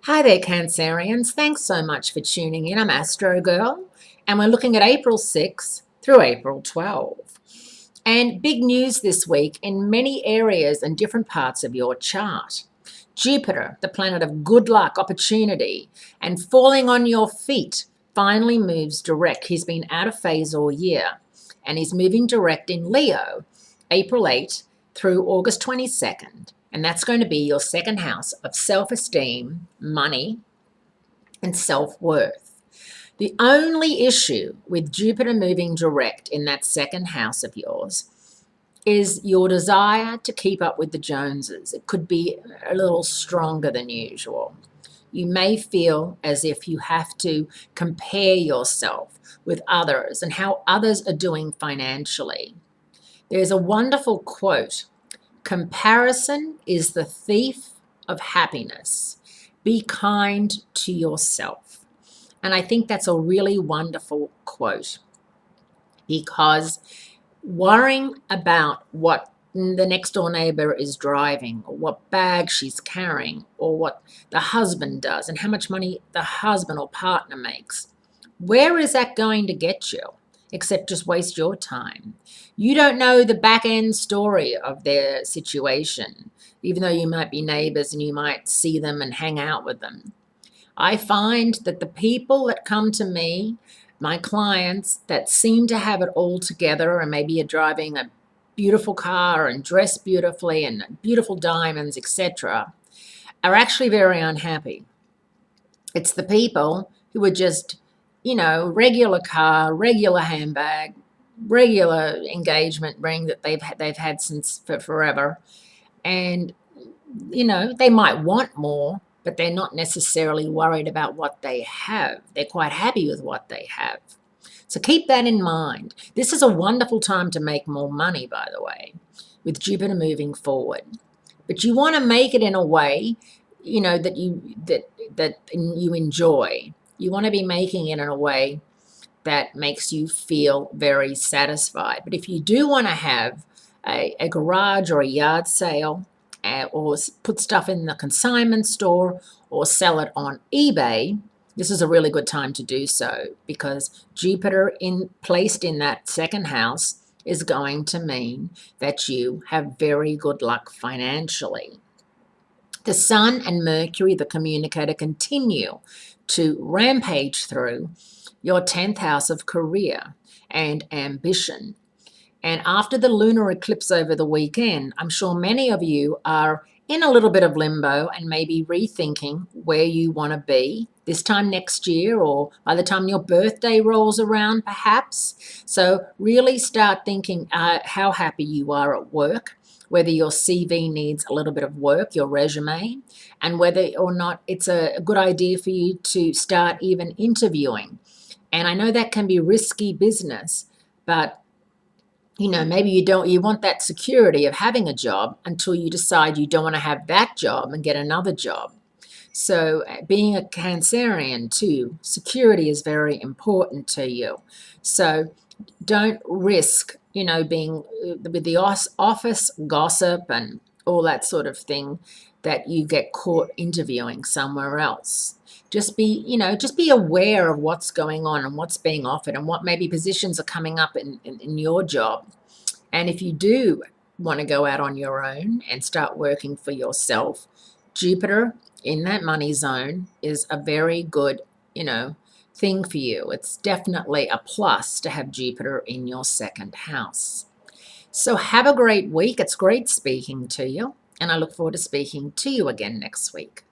Hi there, Cancerians. Thanks so much for tuning in. I'm Astrogirl, and we're looking at April 6th through April 12th. And big news this week in many areas and different parts of your chart. Jupiter, the planet of good luck, opportunity, and falling on your feet, finally moves direct. He's been out of phase all year, and he's moving direct in Leo, April 8th through August 22nd. And that's going to be your second house of self-esteem, money, and self-worth. The only issue with Jupiter moving direct in that second house of yours is your desire to keep up with the Joneses. It could be a little stronger than usual. You may feel as if you have to compare yourself with others and how others are doing financially. There's a wonderful quote: comparison is the thief of happiness. Be kind to yourself. And I think that's a really wonderful quote, because worrying about what the next door neighbor is driving, or what bag she's carrying, or what the husband does, and how much money the husband or partner makes, where is that going to get you? Except just waste your time. You don't know the back end story of their situation, even though you might be neighbors and you might see them and hang out with them. I find that the people that come to me, my clients that seem to have it all together and maybe are driving a beautiful car and dressed beautifully and beautiful diamonds, etc., are actually very unhappy. It's the people who are just, regular car, regular handbag, regular engagement ring that they've had since for forever. And, they might want more, but they're not necessarily worried about what they have. They're quite happy with what they have. So keep that in mind. This is a wonderful time to make more money, by the way, with Jupiter moving forward. But you want to make it in a way, that you enjoy. You want to be making it in a way that makes you feel very satisfied. But if you do want to have a garage or a yard sale, or put stuff in the consignment store, or sell it on eBay, this is a really good time to do so, because Jupiter placed in that second house is going to mean that you have very good luck financially. The Sun and Mercury, the communicator, continue to rampage through your 10th house of career and ambition. And after the lunar eclipse over the weekend, I'm sure many of you are in a little bit of limbo and maybe rethinking where you want to be this time next year, or by the time your birthday rolls around, perhaps. So really start thinking how happy you are at work, whether your CV needs a little bit of work, your resume, and whether or not it's a good idea for you to start even interviewing. And I know that can be risky business, but maybe you want that security of having a job until you decide you don't want to have that job and get another job. So being a Cancerian too, security is very important to you. So don't risk, being with the office gossip and all that sort of thing, that you get caught interviewing somewhere else. Just be aware of what's going on and what's being offered and what maybe positions are coming up in your job. And if you do want to go out on your own and start working for yourself, Jupiter in that money zone is a very good, thing for you. It's definitely a plus to have Jupiter in your second house. So have a great week. It's great speaking to you, and I look forward to speaking to you again next week.